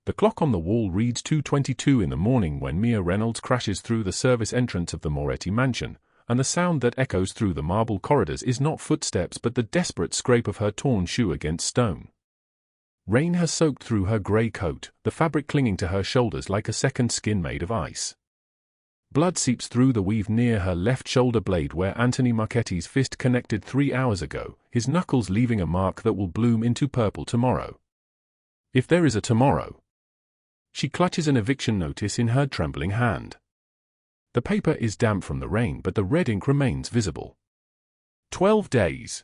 The clock on the wall reads 2:22 in the morning when Mia Reynolds crashes through the service entrance of the Marchetti mansion, and the sound that echoes through the marble corridors is not footsteps but the desperate scrape of her torn shoe against stone. Rain has soaked through her grey coat, the fabric clinging to her shoulders like a second skin made of ice. Blood seeps through the weave near her left shoulder blade where Anthony Marchetti's fist connected 3 hours ago, his knuckles leaving a mark that will bloom into purple tomorrow. If there is a tomorrow. She clutches an eviction notice in her trembling hand. The paper is damp from the rain but the red ink remains visible. 12 days.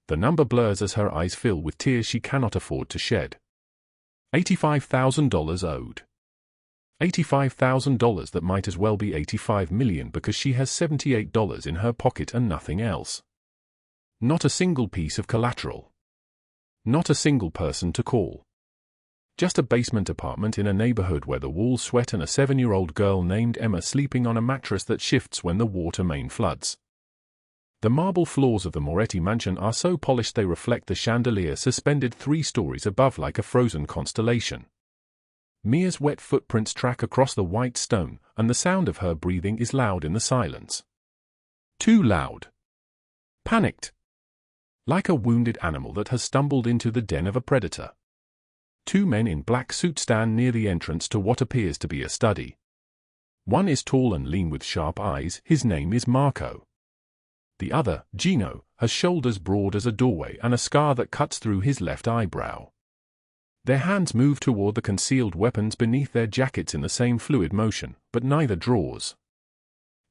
The number blurs as her eyes fill with tears she cannot afford to shed. $85,000 owed. $85,000 that might as well be $85 million because she has $78 in her pocket and nothing else. Not a single piece of collateral. Not a single person to call. Just a basement apartment in a neighborhood where the walls sweat and a 7-year-old girl named Emma sleeping on a mattress that shifts when the water main floods. The marble floors of the Marchetti mansion are so polished they reflect the chandelier suspended 3 stories above like a frozen constellation. Mia's wet footprints track across the white stone, and the sound of her breathing is loud in the silence. Too loud. Panicked. Like a wounded animal that has stumbled into the den of a predator. 2 men in black suits stand near the entrance to what appears to be a study. One is tall and lean with sharp eyes, his name is Marco. The other, Gino, has shoulders broad as a doorway and a scar that cuts through his left eyebrow. Their hands move toward the concealed weapons beneath their jackets in the same fluid motion, but neither draws.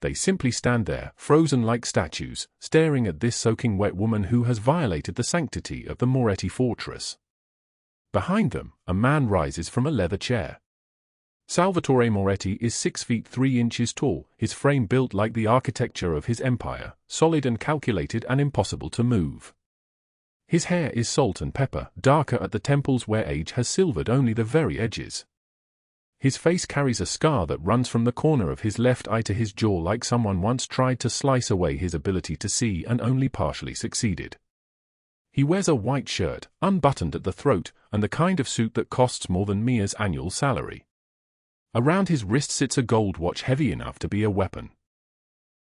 They simply stand there, frozen like statues, staring at this soaking wet woman who has violated the sanctity of the Marchetti fortress. Behind them, a man rises from a leather chair. Salvatore Marchetti is 6 feet 3 inches tall, his frame built like the architecture of his empire, solid and calculated and impossible to move. His hair is salt and pepper, darker at the temples where age has silvered only the very edges. His face carries a scar that runs from the corner of his left eye to his jaw like someone once tried to slice away his ability to see and only partially succeeded. He wears a white shirt, unbuttoned at the throat, and the kind of suit that costs more than Mia's annual salary. Around his wrist sits a gold watch heavy enough to be a weapon.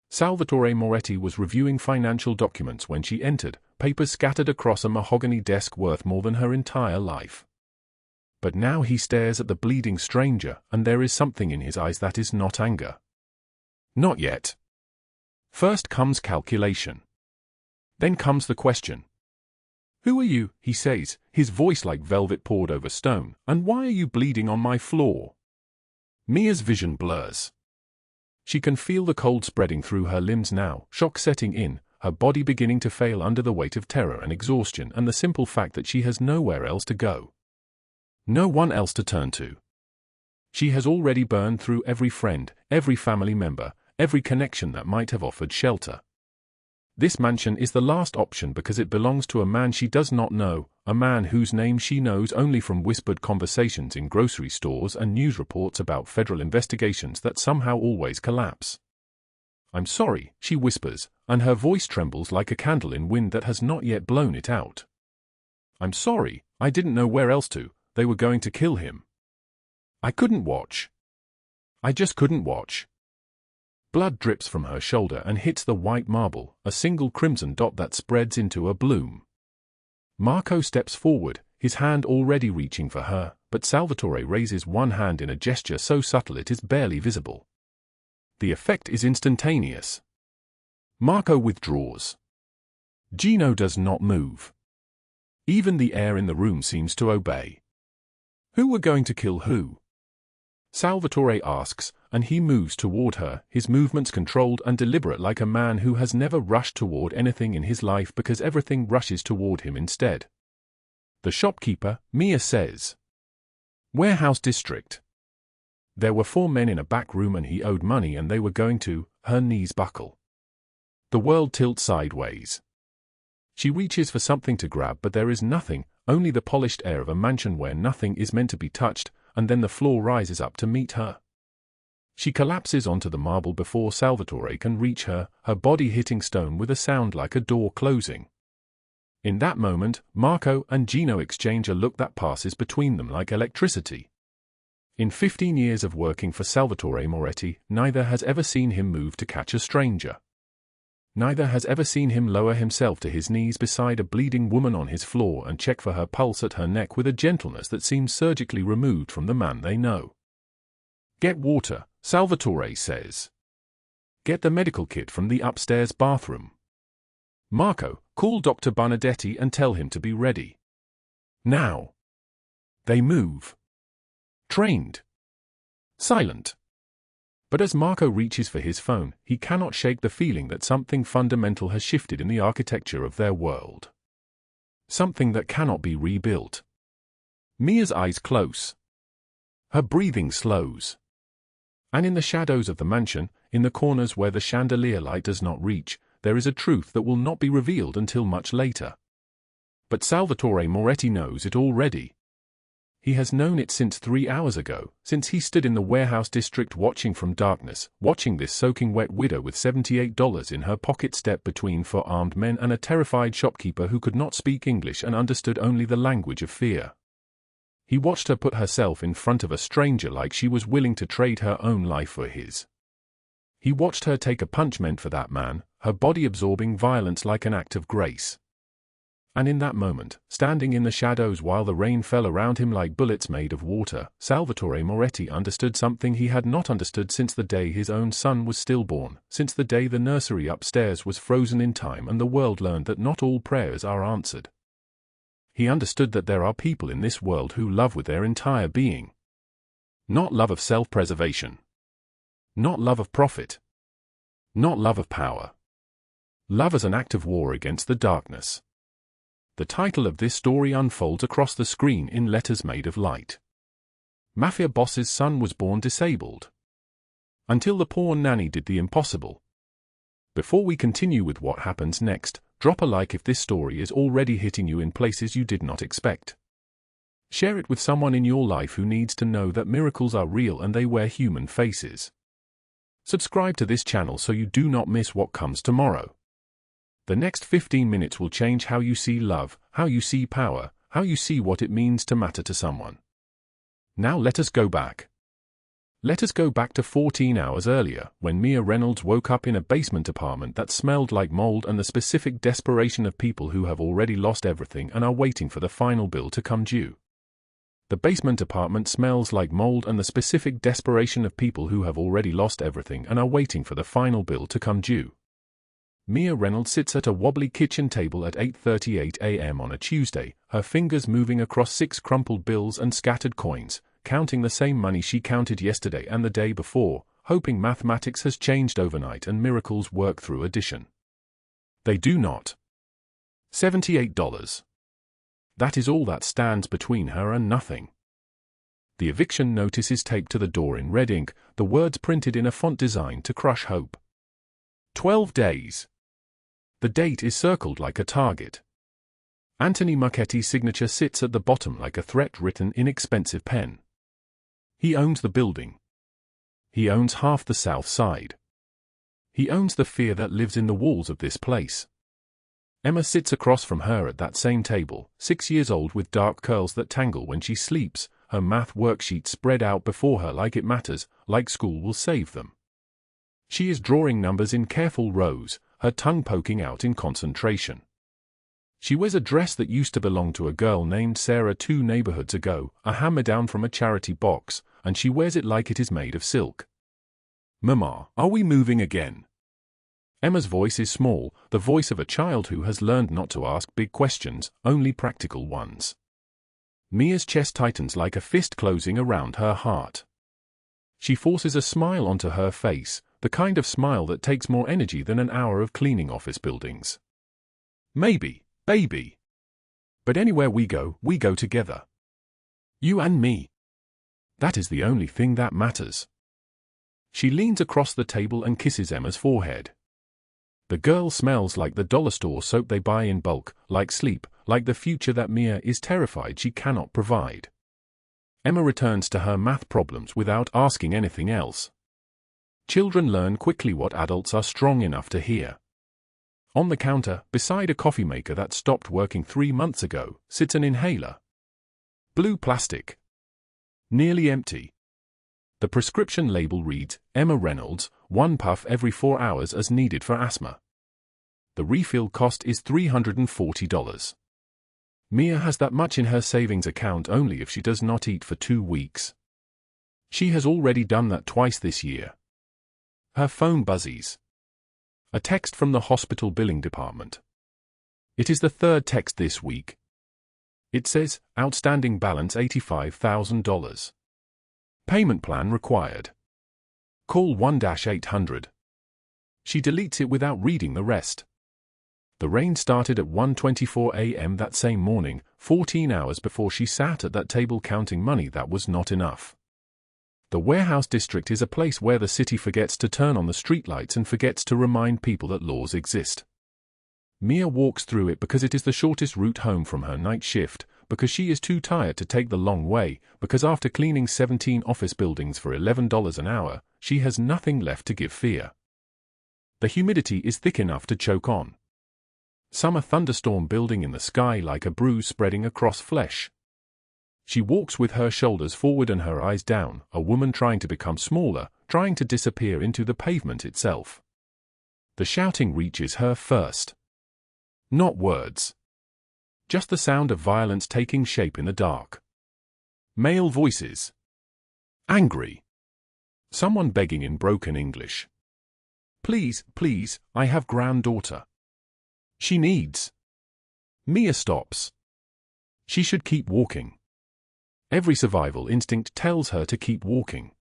Salvatore Marchetti was reviewing financial documents when she entered, papers scattered across a mahogany desk worth more than her entire life. But now he stares at the bleeding stranger, and there is something in his eyes that is not anger. Not yet. First comes calculation. Then comes the question. "Who are you?" he says, his voice like velvet poured over stone, "and why are you bleeding on my floor?" Mia's vision blurs. She can feel the cold spreading through her limbs now, shock setting in, her body beginning to fail under the weight of terror and exhaustion and the simple fact that she has nowhere else to go. No one else to turn to. She has already burned through every friend, every family member, every connection that might have offered shelter. This mansion is the last option because it belongs to a man she does not know, a man whose name she knows only from whispered conversations in grocery stores and news reports about federal investigations that somehow always collapse. "I'm sorry," she whispers, and her voice trembles like a candle in wind that has not yet blown it out. "I'm sorry, I didn't know where else to, they were going to kill him. I couldn't watch. I just couldn't watch." Blood drips from her shoulder and hits the white marble, a single crimson dot that spreads into a bloom. Marco steps forward, his hand already reaching for her, but Salvatore raises one hand in a gesture so subtle it is barely visible. The effect is instantaneous. Marco withdraws. Gino does not move. Even the air in the room seems to obey. "Who were going to kill who?" Salvatore asks, and he moves toward her, his movements controlled and deliberate like a man who has never rushed toward anything in his life because everything rushes toward him instead. "The shopkeeper," Mia says. "Warehouse district." There were 4 men in a back room and he owed money and they were going to, her knees buckle. The world tilts sideways. She reaches for something to grab but there is nothing, only the polished air of a mansion where nothing is meant to be touched, and then the floor rises up to meet her. She collapses onto the marble before Salvatore can reach her, her body hitting stone with a sound like a door closing. In that moment, Marco and Gino exchange a look that passes between them like electricity. In 15 years of working for Salvatore Moretti, neither has ever seen him move to catch a stranger. Neither has ever seen him lower himself to his knees beside a bleeding woman on his floor and check for her pulse at her neck with a gentleness that seems surgically removed from the man they know. "Get water," Salvatore says. "Get the medical kit from the upstairs bathroom. Marco, call Dr. Benedetti and tell him to be ready. Now." They move. Trained. Silent. But as Marco reaches for his phone, he cannot shake the feeling that something fundamental has shifted in the architecture of their world. Something that cannot be rebuilt. Mia's eyes close. Her breathing slows. And in the shadows of the mansion, in the corners where the chandelier light does not reach, there is a truth that will not be revealed until much later. But Salvatore Moretti knows it already. He has known it since 3 hours ago, since he stood in the warehouse district watching from darkness, watching this soaking wet widow with $78 in her pocket step between 4 armed men and a terrified shopkeeper who could not speak English and understood only the language of fear. He watched her put herself in front of a stranger like she was willing to trade her own life for his. He watched her take a punch meant for that man, her body absorbing violence like an act of grace. And in that moment, standing in the shadows while the rain fell around him like bullets made of water, Salvatore Moretti understood something he had not understood since the day his own son was stillborn, since the day the nursery upstairs was frozen in time and the world learned that not all prayers are answered. He understood that there are people in this world who love with their entire being. Not love of self-preservation. Not love of profit. Not love of power. Love as an act of war against the darkness. The title of this story unfolds across the screen in letters made of light. Mafia boss's son was born disabled. Until the poor nanny did the impossible. Before we continue with what happens next, drop a like if this story is already hitting you in places you did not expect. Share it with someone in your life who needs to know that miracles are real and they wear human faces. Subscribe to this channel so you do not miss what comes tomorrow. The next 15 minutes will change how you see love, how you see power, how you see what it means to matter to someone. Now let us go back. Let us go back to 14 hours earlier, when Mia Reynolds woke up in a basement apartment that smelled like mold and the specific desperation of people who have already lost everything and are waiting for the final bill to come due. The basement apartment smells like mold and the specific desperation of people who have already lost everything and are waiting for the final bill to come due. Mia Reynolds sits at a wobbly kitchen table at 8:38 a.m. on a Tuesday, her fingers moving across 6 crumpled bills and scattered coins, counting the same money she counted yesterday and the day before, hoping mathematics has changed overnight and miracles work through addition. They do not. $78. That is all that stands between her and nothing. The eviction notice is taped to the door in red ink, the words printed in a font designed to crush hope. 12 days. The date is circled like a target. Anthony Marchetti's signature sits at the bottom like a threat written in expensive pen. He owns the building. He owns half the south side. He owns the fear that lives in the walls of this place. Emma sits across from her at that same table, 6 years old with dark curls that tangle when she sleeps, her math worksheet spread out before her like it matters, like school will save them. She is drawing numbers in careful rows, her tongue poking out in concentration. She wears a dress that used to belong to a girl named Sarah 2 neighborhoods ago, a hammer-down from a charity box, and she wears it like it is made of silk. "Mama, are we moving again?" Emma's voice is small, the voice of a child who has learned not to ask big questions, only practical ones. Mia's chest tightens like a fist closing around her heart. She forces a smile onto her face, the kind of smile that takes more energy than an hour of cleaning office buildings. "Maybe, baby. But anywhere we go together. You and me. That is the only thing that matters." She leans across the table and kisses Emma's forehead. The girl smells like the dollar store soap they buy in bulk, like sleep, like the future that Mia is terrified she cannot provide. Emma returns to her math problems without asking anything else. Children learn quickly what adults are strong enough to hear. On the counter, beside a coffee maker that stopped working 3 months ago, sits an inhaler. Blue plastic. Nearly empty. The prescription label reads, Emma Reynolds, 1 puff every 4 hours as needed for asthma. The refill cost is $340. Mia has that much in her savings account only if she does not eat for 2 weeks. She has already done that twice this year. Her phone buzzes. A text from the hospital billing department. It is the 3rd text this week. It says, outstanding balance $85,000. Payment plan required. Call 1-800. She deletes it without reading the rest. The rain started at 1:24 a.m. that same morning, 14 hours before she sat at that table counting money that was not enough. The warehouse district is a place where the city forgets to turn on the streetlights and forgets to remind people that laws exist. Mia walks through it because it is the shortest route home from her night shift, because she is too tired to take the long way, because after cleaning 17 office buildings for $11 an hour, she has nothing left to give fear. The humidity is thick enough to choke on. Summer thunderstorm building in the sky like a bruise spreading across flesh. She walks with her shoulders forward and her eyes down, a woman trying to become smaller, trying to disappear into the pavement itself. The shouting reaches her first. Not words. Just the sound of violence taking shape in the dark. Male voices. Angry. Someone begging in broken English. Please, please, I have granddaughter. She needs. Mia stops. She should keep walking. Every survival instinct tells her to keep walking.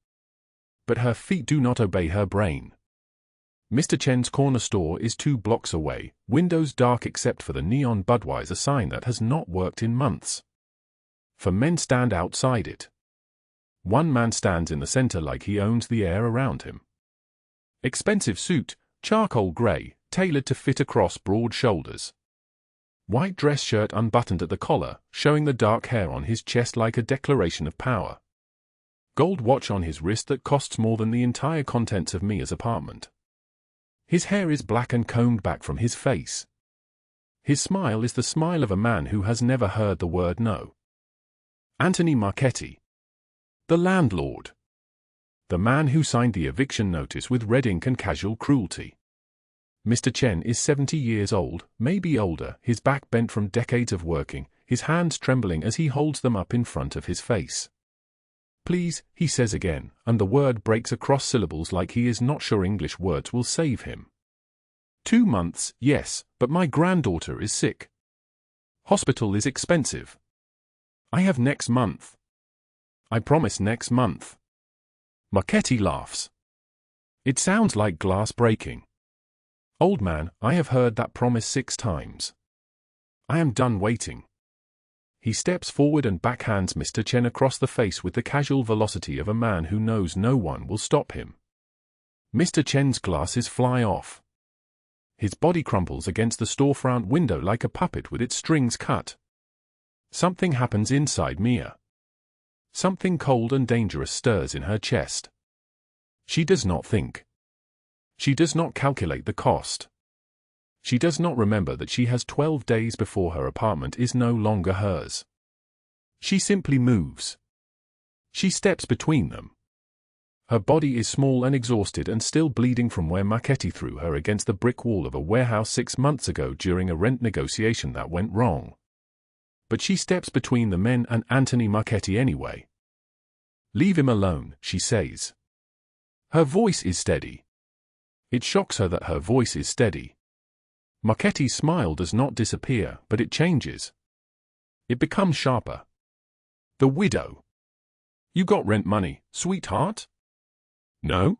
But her feet do not obey her brain. Mr. Chen's corner store is 2 blocks away, windows dark except for the neon Budweiser sign that has not worked in months. 4 men stand outside it. 1 man stands in the center like he owns the air around him. Expensive suit, charcoal gray, tailored to fit across broad shoulders. White dress shirt unbuttoned at the collar, showing the dark hair on his chest like a declaration of power. Gold watch on his wrist that costs more than the entire contents of Mia's apartment. His hair is black and combed back from his face. His smile is the smile of a man who has never heard the word no. Anthony Marchetti. The landlord. The man who signed the eviction notice with red ink and casual cruelty. Mr. Chen is 70 years old, maybe older, his back bent from decades of working, his hands trembling as he holds them up in front of his face. Please, he says again, and the word breaks across syllables like he is not sure English words will save him. 2 months, yes, but my granddaughter is sick. Hospital is expensive. I have next month. I promise next month. Marchetti laughs. It sounds like glass breaking. Old man, I have heard that promise 6 times. I am done waiting. He steps forward and backhands Mr. Chen across the face with the casual velocity of a man who knows no one will stop him. Mr. Chen's glasses fly off. His body crumples against the storefront window like a puppet with its strings cut. Something happens inside Mia. Something cold and dangerous stirs in her chest. She does not think. She does not calculate the cost. She does not remember that she has 12 days before her apartment is no longer hers. She simply moves. She steps between them. Her body is small and exhausted and still bleeding from where Marchetti threw her against the brick wall of a warehouse 6 months ago during a rent negotiation that went wrong. But she steps between the men and Anthony Marchetti anyway. Leave him alone, she says. Her voice is steady. It shocks her that her voice is steady. Marchetti's smile does not disappear, but it changes. It becomes sharper. The widow. You got rent money, sweetheart? No?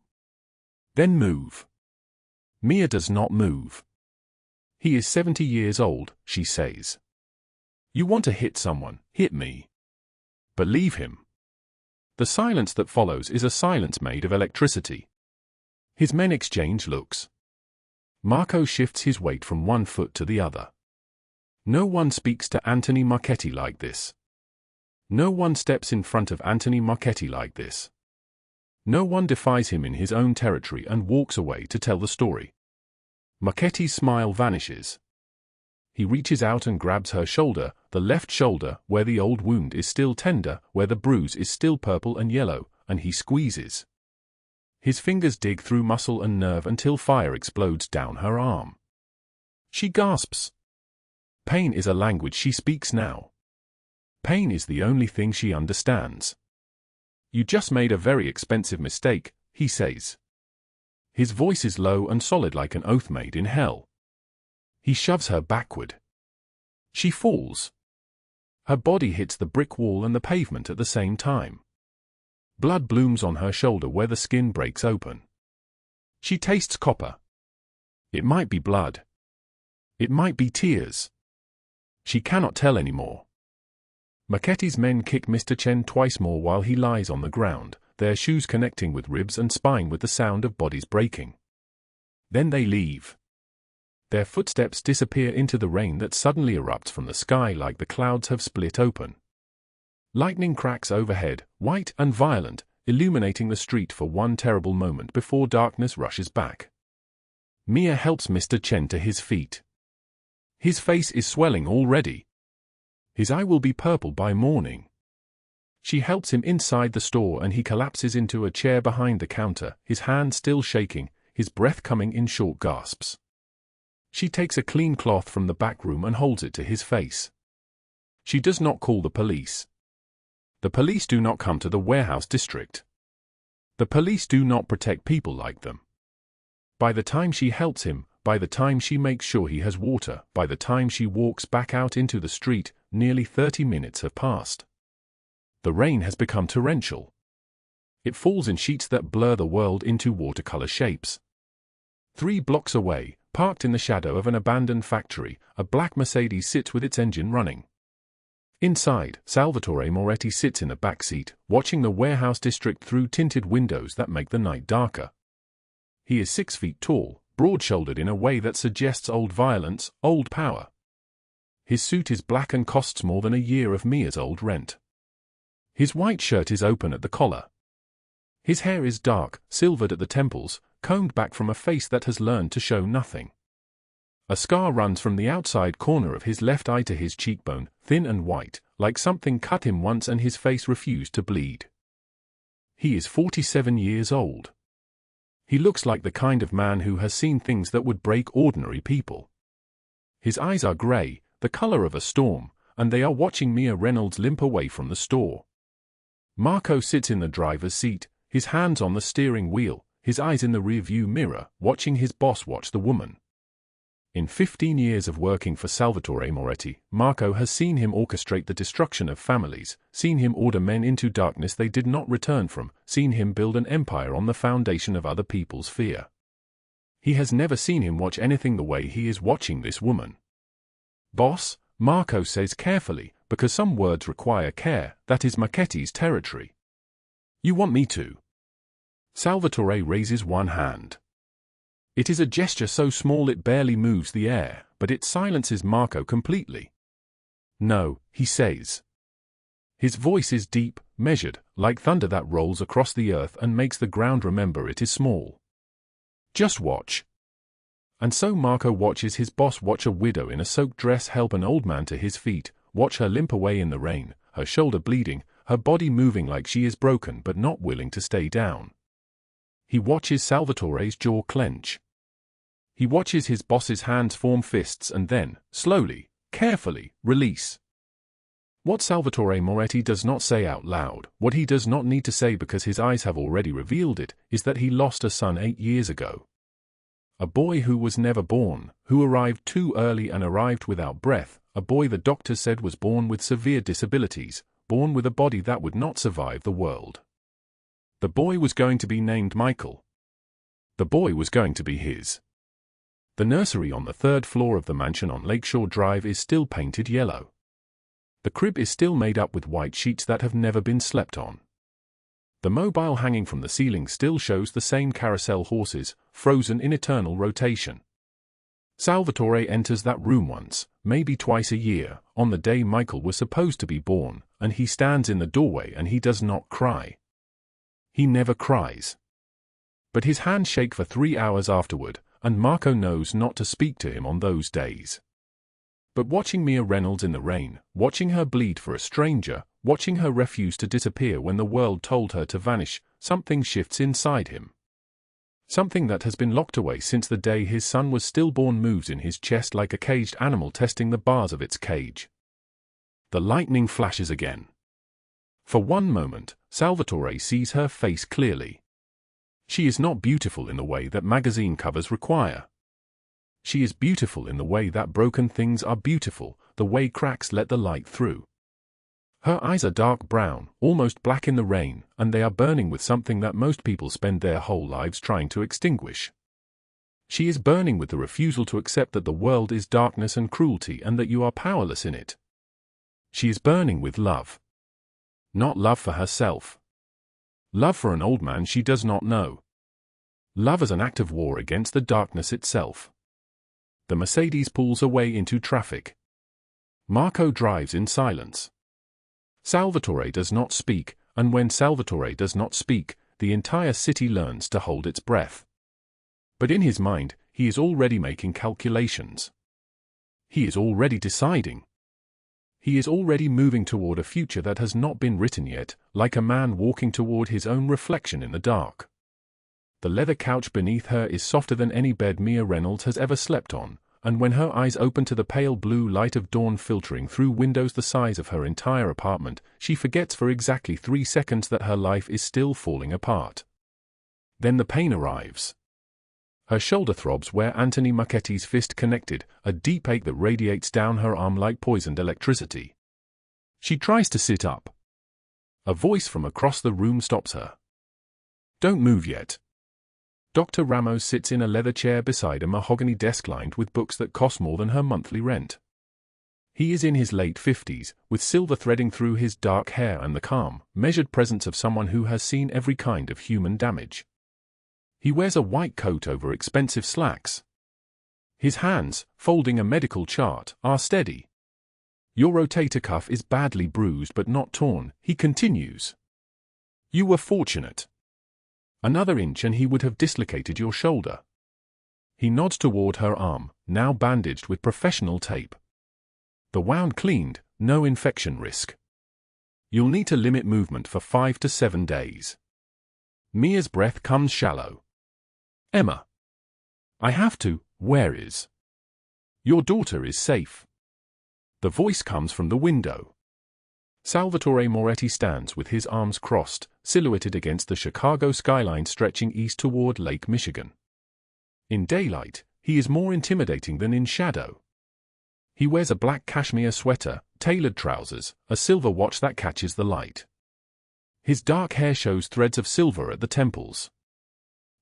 Then move. Mia does not move. He is 70 years old, she says. You want to hit someone, hit me. But leave him. The silence that follows is a silence made of electricity. His men exchange looks. Marco shifts his weight from one foot to the other. No one speaks to Anthony Marchetti like this. No one steps in front of Anthony Marchetti like this. No one defies him in his own territory and walks away to tell the story. Marchetti's smile vanishes. He reaches out and grabs her shoulder, the left shoulder, where the old wound is still tender, where the bruise is still purple and yellow, and he squeezes. His fingers dig through muscle and nerve until fire explodes down her arm. She gasps. Pain is a language she speaks now. Pain is the only thing she understands. You just made a very expensive mistake, he says. His voice is low and solid like an oath made in hell. He shoves her backward. She falls. Her body hits the brick wall and the pavement at the same time. Blood blooms on her shoulder where the skin breaks open. She tastes copper. It might be blood. It might be tears. She cannot tell anymore. Marchetti's men kick Mr. Chen twice more while he lies on the ground, their shoes connecting with ribs and spine with the sound of bodies breaking. Then they leave. Their footsteps disappear into the rain that suddenly erupts from the sky like the clouds have split open. Lightning cracks overhead, white and violent, illuminating the street for one terrible moment before darkness rushes back. Mia helps Mr. Chen to his feet. His face is swelling already. His eye will be purple by morning. She helps him inside the store and he collapses into a chair behind the counter, his hand still shaking, his breath coming in short gasps. She takes a clean cloth from the back room and holds it to his face. She does not call the police. The police do not come to the warehouse district. The police do not protect people like them. By the time she helps him, by the time she makes sure he has water, by the time she walks back out into the street, nearly 30 minutes have passed. The rain has become torrential. It falls in sheets that blur the world into watercolor shapes. 3 blocks away, parked in the shadow of an abandoned factory, a black Mercedes sits with its engine running. Inside, Salvatore Marchetti sits in the back seat, watching the warehouse district through tinted windows that make the night darker. He is 6 feet tall, broad-shouldered in a way that suggests old violence, old power. His suit is black and costs more than a year of Mia's old rent. His white shirt is open at the collar. His hair is dark, silvered at the temples, combed back from a face that has learned to show nothing. A scar runs from the outside corner of his left eye to his cheekbone, thin and white, like something cut him once and his face refused to bleed. He is 47 years old. He looks like the kind of man who has seen things that would break ordinary people. His eyes are grey, the color of a storm, and they are watching Mia Reynolds limp away from the store. Marco sits in the driver's seat, his hands on the steering wheel, his eyes in the rearview mirror, watching his boss watch the woman. In 15 years of working for Salvatore Marchetti, Marco has seen him orchestrate the destruction of families, seen him order men into darkness they did not return from, seen him build an empire on the foundation of other people's fear. He has never seen him watch anything the way he is watching this woman. "Boss," Marco says carefully, because some words require care, that is Marchetti's territory. "You want me to?" Salvatore raises one hand. It is a gesture so small it barely moves the air, but it silences Marco completely. "No," he says. His voice is deep, measured, like thunder that rolls across the earth and makes the ground remember it is small. "Just watch." And so Marco watches his boss watch a widow in a soaked dress help an old man to his feet, watch her limp away in the rain, her shoulder bleeding, her body moving like she is broken but not willing to stay down. He watches Salvatore's jaw clench. He watches his boss's hands form fists and then, slowly, carefully, release. What Salvatore Marchetti does not say out loud, what he does not need to say because his eyes have already revealed it, is that he lost a son 8 years ago. A boy who was never born, who arrived too early and arrived without breath, a boy the doctor said was born with severe disabilities, born with a body that would not survive the world. The boy was going to be named Michael. The boy was going to be his. The nursery on the 3rd floor of the mansion on Lakeshore Drive is still painted yellow. The crib is still made up with white sheets that have never been slept on. The mobile hanging from the ceiling still shows the same carousel horses, frozen in eternal rotation. Salvatore enters that room once, maybe twice a year, on the day Michael was supposed to be born, and he stands in the doorway and he does not cry. He never cries. But his hands shake for 3 hours afterward, and Marco knows not to speak to him on those days. But watching Mia Reynolds in the rain, watching her bleed for a stranger, watching her refuse to disappear when the world told her to vanish, something shifts inside him. Something that has been locked away since the day his son was stillborn moves in his chest like a caged animal testing the bars of its cage. The lightning flashes again. For one moment, Salvatore sees her face clearly. She is not beautiful in the way that magazine covers require. She is beautiful in the way that broken things are beautiful, the way cracks let the light through. Her eyes are dark brown, almost black in the rain, and they are burning with something that most people spend their whole lives trying to extinguish. She is burning with the refusal to accept that the world is darkness and cruelty and that you are powerless in it. She is burning with love. Not love for herself. Love for an old man she does not know. Love as an act of war against the darkness itself. The Mercedes pulls away into traffic. Marco drives in silence. Salvatore does not speak, and when Salvatore does not speak, the entire city learns to hold its breath. But in his mind, he is already making calculations. He is already deciding. He is already moving toward a future that has not been written yet, like a man walking toward his own reflection in the dark. The leather couch beneath her is softer than any bed Mia Reynolds has ever slept on, and when her eyes open to the pale blue light of dawn filtering through windows the size of her entire apartment, she forgets for exactly 3 seconds that her life is still falling apart. Then the pain arrives. Her shoulder throbs where Anthony Marchetti's fist connected, a deep ache that radiates down her arm like poisoned electricity. She tries to sit up. A voice from across the room stops her. "Don't move yet." Dr. Ramos sits in a leather chair beside a mahogany desk lined with books that cost more than her monthly rent. He is in his late 50s, with silver threading through his dark hair and the calm, measured presence of someone who has seen every kind of human damage. He wears a white coat over expensive slacks. His hands, folding a medical chart, are steady. "Your rotator cuff is badly bruised but not torn," he continues. "You were fortunate. Another inch and he would have dislocated your shoulder." He nods toward her arm, now bandaged with professional tape. "The wound cleaned, no infection risk. You'll need to limit movement for 5 to 7 days." Mia's breath comes shallow. "Emma. I have to. Where is? Your daughter is safe." The voice comes from the window. Salvatore Moretti stands with his arms crossed, silhouetted against the Chicago skyline stretching east toward Lake Michigan. In daylight, he is more intimidating than in shadow. He wears a black cashmere sweater, tailored trousers, a silver watch that catches the light. His dark hair shows threads of silver at the temples.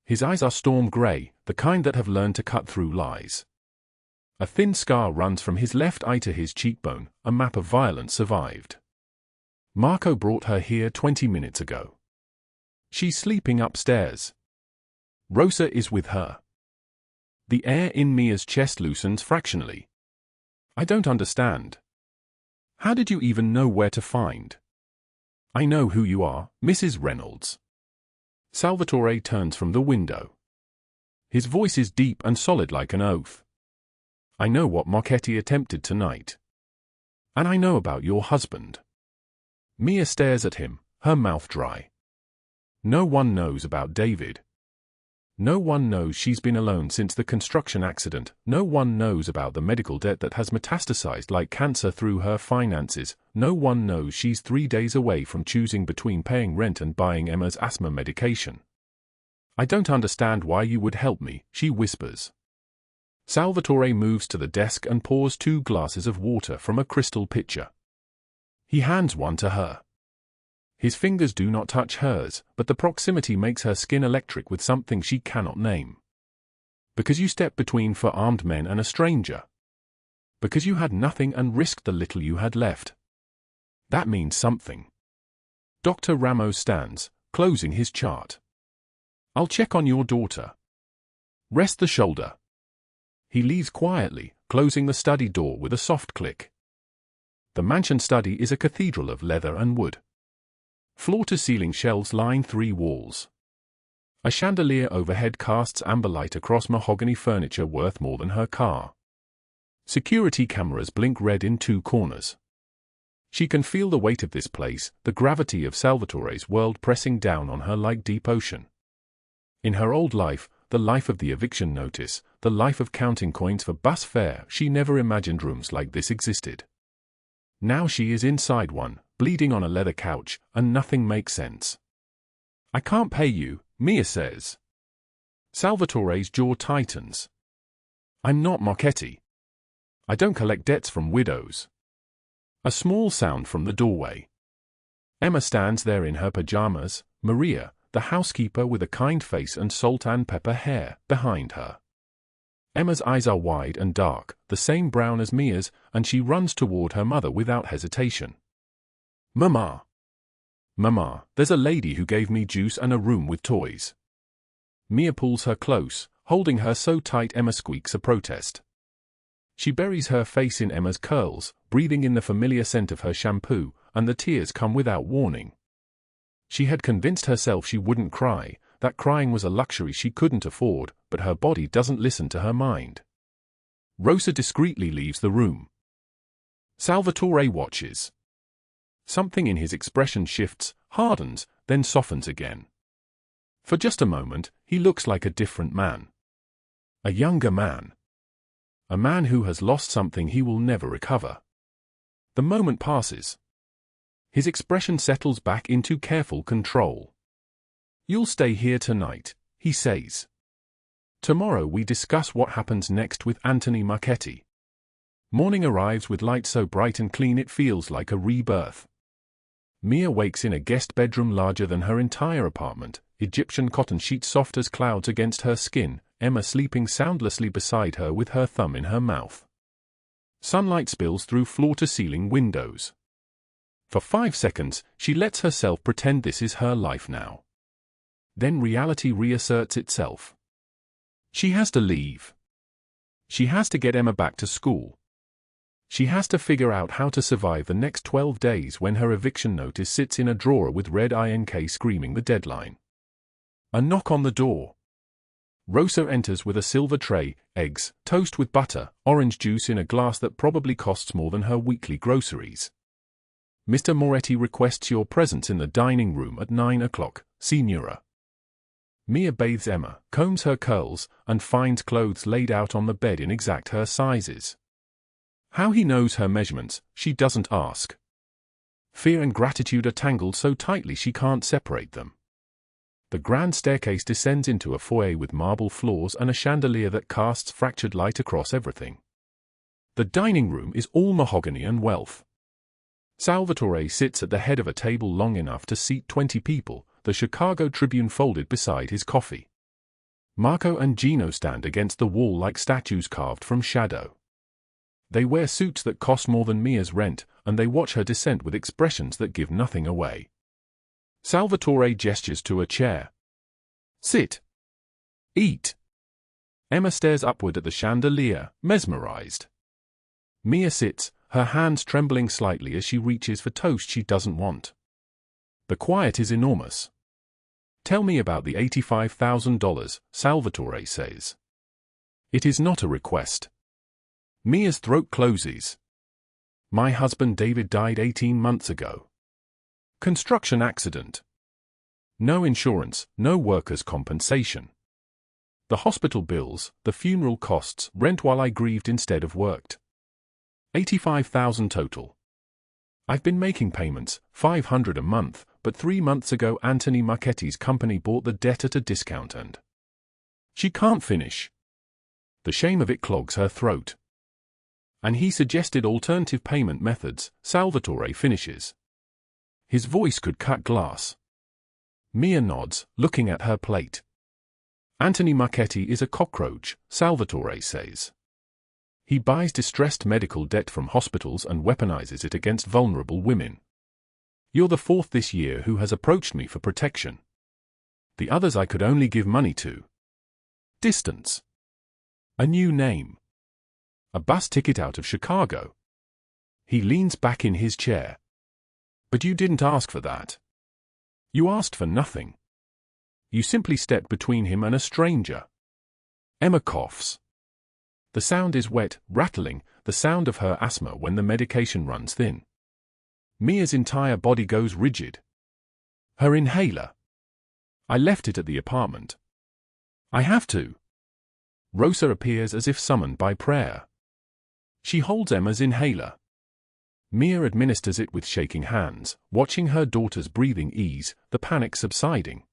His eyes are storm gray, the kind that have learned to cut through lies. A thin scar runs from his left eye to his cheekbone, a map of violence survived. Marco brought her here 20 minutes ago. She's sleeping upstairs. Rosa is with her. The air in Mia's chest loosens fractionally. "I don't understand. How did you even know where to find?" "I know who you are, Mrs. Reynolds." Salvatore turns from the window. His voice is deep and solid like an oath. "I know what Marchetti attempted tonight. And I know about your husband." Mia stares at him, her mouth dry. No one knows about David. No one knows she's been alone since the construction accident. No one knows about the medical debt that has metastasized like cancer through her finances. No one knows she's 3 days away from choosing between paying rent and buying Emma's asthma medication. "I don't understand why you would help me," she whispers. Salvatore moves to the desk and pours 2 glasses of water from a crystal pitcher. He hands one to her. His fingers do not touch hers, but the proximity makes her skin electric with something she cannot name. "Because you stepped between for armed men and a stranger. Because you had nothing and risked the little you had left. That means something." Dr. Ramos stands, closing his chart. "I'll check on your daughter. Rest the shoulder." He leaves quietly, closing the study door with a soft click. The mansion study is a cathedral of leather and wood. Floor-to-ceiling shelves line 3 walls. A chandelier overhead casts amber light across mahogany furniture worth more than her car. Security cameras blink red in two corners. She can feel the weight of this place, the gravity of Salvatore's world pressing down on her like deep ocean. In her old life, the life of the eviction notice, the life of counting coins for bus fare, she never imagined rooms like this existed. Now she is inside one, bleeding on a leather couch, and nothing makes sense. "I can't pay you," Mia says. Salvatore's jaw tightens. "I'm not Marchetti. I don't collect debts from widows." A small sound from the doorway. Emma stands there in her pajamas, Maria, the housekeeper with a kind face and salt and pepper hair, behind her. Emma's eyes are wide and dark, the same brown as Mia's, and she runs toward her mother without hesitation. "Mama! Mama, there's a lady who gave me juice and a room with toys." Mia pulls her close, holding her so tight Emma squeaks a protest. She buries her face in Emma's curls, breathing in the familiar scent of her shampoo, and the tears come without warning. She had convinced herself she wouldn't cry, that crying was a luxury she couldn't afford, but her body doesn't listen to her mind. Rosa discreetly leaves the room. Salvatore watches. Something in his expression shifts, hardens, then softens again. For just a moment, he looks like a different man. A younger man. A man who has lost something he will never recover. The moment passes. His expression settles back into careful control. "You'll stay here tonight," he says. "Tomorrow we discuss what happens next with Anthony Marchetti." Morning arrives with light so bright and clean it feels like a rebirth. Mia wakes in a guest bedroom larger than her entire apartment, Egyptian cotton sheets soft as clouds against her skin, Emma sleeping soundlessly beside her with her thumb in her mouth. Sunlight spills through floor-to-ceiling windows. For 5 seconds, she lets herself pretend this is her life now. Then reality reasserts itself. She has to leave. She has to get Emma back to school. She has to figure out how to survive the next 12 days when her eviction notice sits in a drawer with red ink screaming the deadline. A knock on the door. Rosa enters with a silver tray, eggs, toast with butter, orange juice in a glass that probably costs more than her weekly groceries. "Mr. Moretti requests your presence in the dining room at 9 o'clock, Signora." Mia bathes Emma, combs her curls, and finds clothes laid out on the bed in exact her sizes. How he knows her measurements, she doesn't ask. Fear and gratitude are tangled so tightly she can't separate them. The grand staircase descends into a foyer with marble floors and a chandelier that casts fractured light across everything. The dining room is all mahogany and wealth. Salvatore sits at the head of a table long enough to seat 20 people, the Chicago Tribune folded beside his coffee. Marco and Gino stand against the wall like statues carved from shadow. They wear suits that cost more than Mia's rent, and they watch her descent with expressions that give nothing away. Salvatore gestures to a chair. "Sit. Eat." Emma stares upward at the chandelier, mesmerized. Mia sits, her hands trembling slightly as she reaches for toast she doesn't want. The quiet is enormous. "Tell me about the $85,000, Salvatore says. It is not a request. Mia's throat closes. "My husband David died 18 months ago. Construction accident. No insurance, no workers' compensation. The hospital bills, the funeral costs, rent while I grieved instead of worked. $85,000 total. I've been making payments, $500 a month, but 3 months ago Anthony Marchetti's company bought the debt at a discount and..." She can't finish. The shame of it clogs her throat. "And he suggested alternative payment methods," Salvatore finishes. His voice could cut glass. Mia nods, looking at her plate. "Anthony Marchetti is a cockroach," Salvatore says. "He buys distressed medical debt from hospitals and weaponizes it against vulnerable women. You're the 4th this year who has approached me for protection. The others I could only give money to. Distance. A new name. A bus ticket out of Chicago." He leans back in his chair. "But you didn't ask for that. You asked for nothing. you simply stepped between him and a stranger. Emma coughs. The sound is wet, rattling, the sound of her asthma when the medication runs thin. Mia's entire body goes rigid. Her inhaler. I left it at the apartment. I have to. Rosa appears as if summoned by prayer. She holds Emma's inhaler. Mia administers it with shaking hands, watching her daughter's breathing ease, the panic subsiding.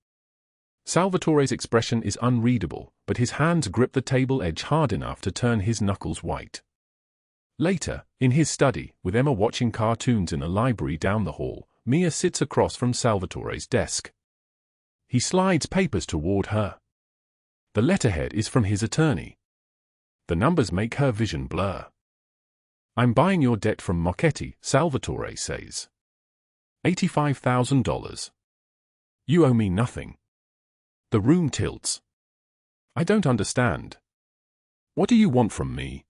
Salvatore's expression is unreadable, but his hands grip the table edge hard enough to turn his knuckles white. Later, in his study, with Emma watching cartoons in a library down the hall, Mia sits across from Salvatore's desk. He slides papers toward her. The letterhead is from his attorney. The numbers make her vision blur. I'm buying your debt from Marchetti, Salvatore says. $85,000. You owe me nothing. The room tilts. I don't understand. What do you want from me?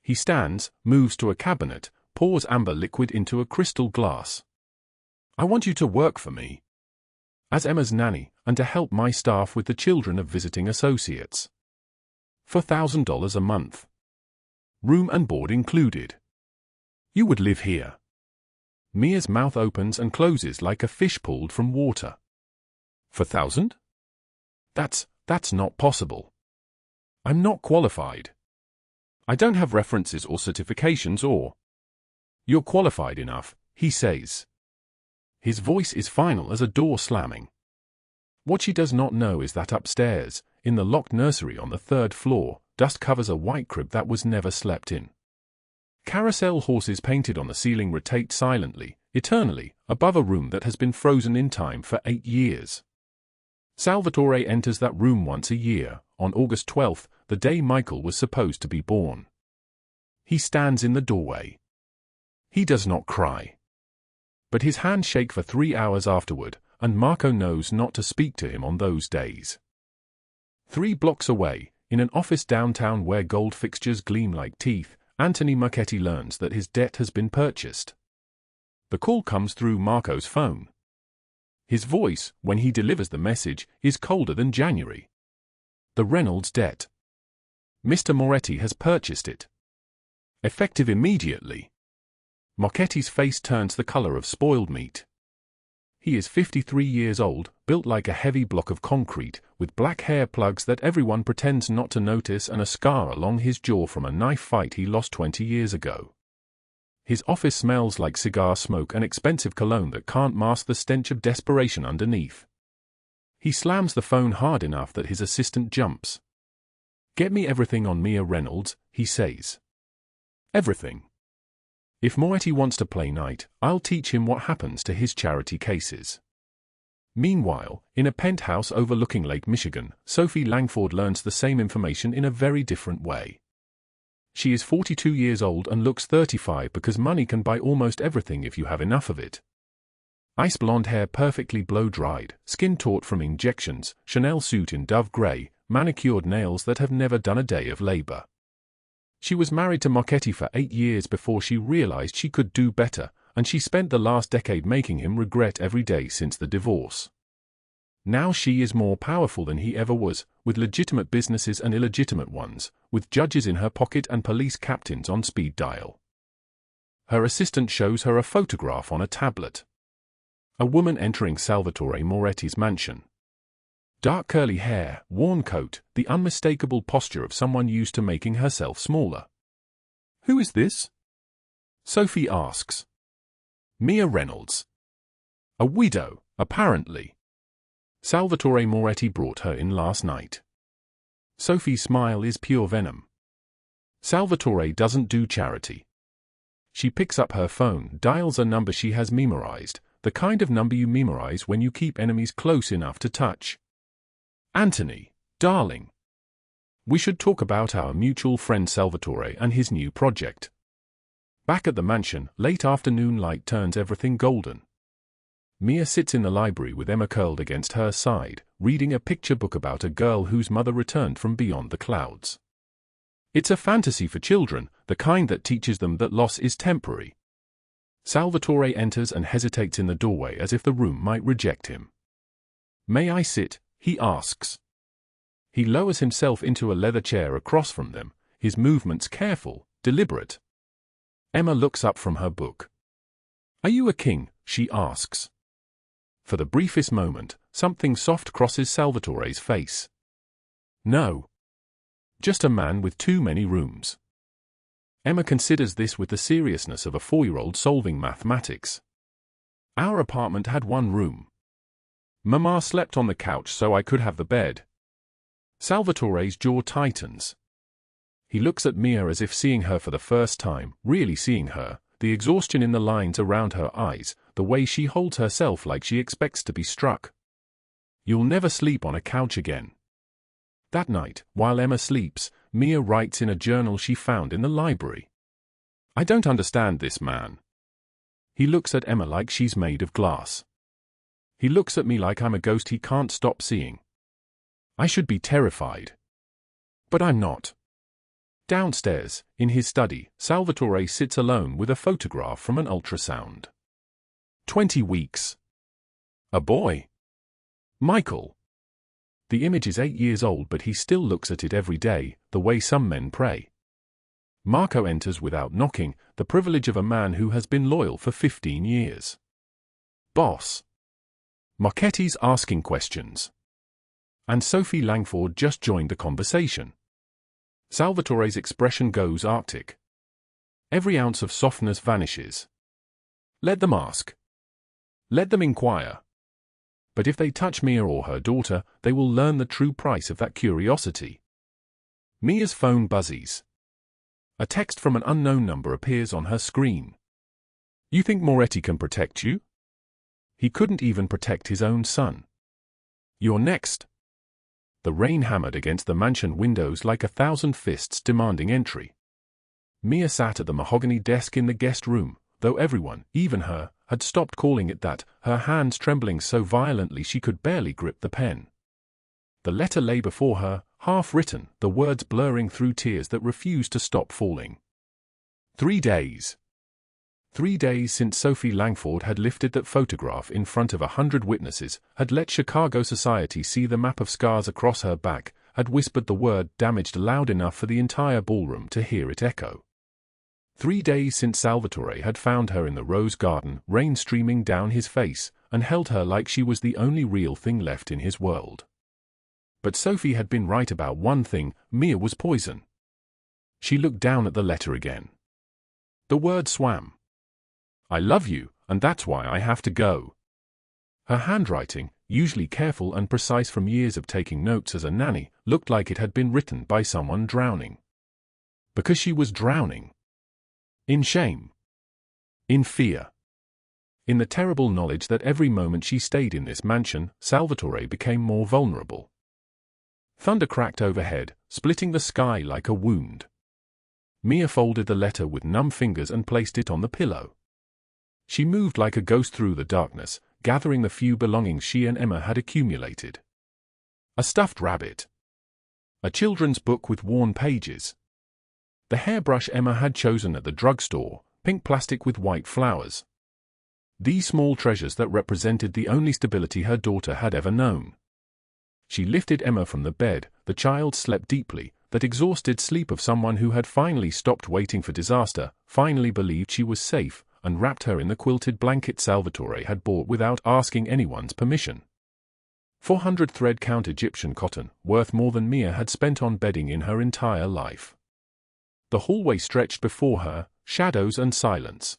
He stands, moves to a cabinet, pours amber liquid into a crystal glass. I want you to work for me. As Emma's nanny, and to help my staff with the children of visiting associates. $4,000 a month. Room and board included. You would live here. Mia's mouth opens and closes like a fish pulled from water. $4,000? That's not possible. I'm not qualified. I don't have references or certifications or... You're qualified enough, he says. His voice is final as a door slamming. What she does not know is that upstairs, in the locked nursery on the 3rd floor, dust covers a white crib that was never slept in. Carousel horses painted on the ceiling rotate silently, eternally, above a room that has been frozen in time for 8 years. Salvatore enters that room once a year, on August 12th, the day Michael was supposed to be born. He stands in the doorway. He does not cry. But his hands shake for 3 hours afterward, and Marco knows not to speak to him on those days. 3 blocks away, in an office downtown where gold fixtures gleam like teeth, Anthony Marchetti learns that his debt has been purchased. The call comes through Marco's phone. His voice, when he delivers the message, is colder than January. The Reynolds debt. Mr. Moretti has purchased it. Effective immediately. Marchetti's face turns the color of spoiled meat. He is 53 years old, built like a heavy block of concrete, with black hair plugs that everyone pretends not to notice and a scar along his jaw from a knife fight he lost 20 years ago. His office smells like cigar smoke and expensive cologne that can't mask the stench of desperation underneath. He slams the phone hard enough that his assistant jumps. Get me everything on Mia Reynolds, he says. Everything. If Moretti wants to play night, I'll teach him what happens to his charity cases. Meanwhile, in a penthouse overlooking Lake Michigan, Sophie Langford learns the same information in a very different way. She is 42 years old and looks 35 because money can buy almost everything if you have enough of it. Ice blonde hair perfectly blow-dried, skin taut from injections, Chanel suit in dove gray, manicured nails that have never done a day of labor. She was married to Marchetti for 8 years before she realized she could do better, and she spent the last decade making him regret every day since the divorce. Now she is more powerful than he ever was, with legitimate businesses and illegitimate ones, with judges in her pocket and police captains on speed dial. Her assistant shows her a photograph on a tablet. A woman entering Salvatore Moretti's mansion. Dark curly hair, worn coat, the unmistakable posture of someone used to making herself smaller. Who is this? Sophie asks. Mia Reynolds. A widow, apparently. Salvatore Moretti brought her in last night. Sophie's smile is pure venom. Salvatore doesn't do charity. She picks up her phone, dials a number she has memorized, the kind of number you memorize when you keep enemies close enough to touch. Anthony, darling. We should talk about our mutual friend Salvatore and his new project. Back at the mansion, late afternoon light turns everything golden. Mia sits in the library with Emma curled against her side, reading a picture book about a girl whose mother returned from beyond the clouds. It's a fantasy for children, the kind that teaches them that loss is temporary. Salvatore enters and hesitates in the doorway as if the room might reject him. May I sit? he asks. He lowers himself into a leather chair across from them, his movements careful, deliberate. Emma looks up from her book. "Are you a king?" she asks. For the briefest moment, something soft crosses Salvatore's face. "No. Just a man with too many rooms." Emma considers this with the seriousness of a 4-year-old solving mathematics. "Our apartment had 1 room. Mama slept on the couch so I could have the bed." Salvatore's jaw tightens. He looks at Mia as if seeing her for the first time, really seeing her, the exhaustion in the lines around her eyes, the way she holds herself like she expects to be struck. "You'll never sleep on a couch again." That night, while Emma sleeps, Mia writes in a journal she found in the library. "I don't understand this man. He looks at Emma like she's made of glass. He looks at me like I'm a ghost he can't stop seeing. I should be terrified. But I'm not." Downstairs, in his study, Salvatore sits alone with a photograph from an ultrasound. 20 weeks. A boy. Michael. The image is 8 years old, but he still looks at it every day, the way some men pray. Marco enters without knocking, the privilege of a man who has been loyal for 15 years. "Boss." Marchetti's asking questions. And Sophie Langford just joined the conversation. Salvatore's expression goes arctic. Every ounce of softness vanishes. Let them ask. Let them inquire. But if they touch Mia or her daughter, they will learn the true price of that curiosity. Mia's phone buzzes. A text from an unknown number appears on her screen. "You think Moretti can protect you? He couldn't even protect his own son. You're next." The rain hammered against the mansion windows like 1,000 fists demanding entry. Mia sat at the mahogany desk in the guest room, though everyone, even her, had stopped calling it that, her hands trembling so violently she could barely grip the pen. The letter lay before her, half-written, the words blurring through tears that refused to stop falling. 3 days. 3 days since Sophie Langford had lifted that photograph in front of 100 witnesses, had let Chicago society see the map of scars across her back, had whispered the word "damaged" loud enough for the entire ballroom to hear it echo. 3 days since Salvatore had found her in the rose garden, rain streaming down his face, and held her like she was the only real thing left in his world. But Sophie had been right about one thing: Mia was poison. She looked down at the letter again. The word swam. "I love you, and that's why I have to go." Her handwriting, usually careful and precise from years of taking notes as a nanny, looked like it had been written by someone drowning. Because she was drowning. In shame. In fear. In the terrible knowledge that every moment she stayed in this mansion, Salvatore became more vulnerable. Thunder cracked overhead, splitting the sky like a wound. Mia folded the letter with numb fingers and placed it on the pillow. She moved like a ghost through the darkness, gathering the few belongings she and Emma had accumulated. A stuffed rabbit. A children's book with worn pages. The hairbrush Emma had chosen at the drugstore, pink plastic with white flowers. These small treasures that represented the only stability her daughter had ever known. She lifted Emma from the bed. The child slept deeply, that exhausted sleep of someone who had finally stopped waiting for disaster, finally believed she was safe, and wrapped her in the quilted blanket Salvatore had bought without asking anyone's permission. 400 thread count Egyptian cotton, worth more than Mia had spent on bedding in her entire life. The hallway stretched before her, shadows and silence.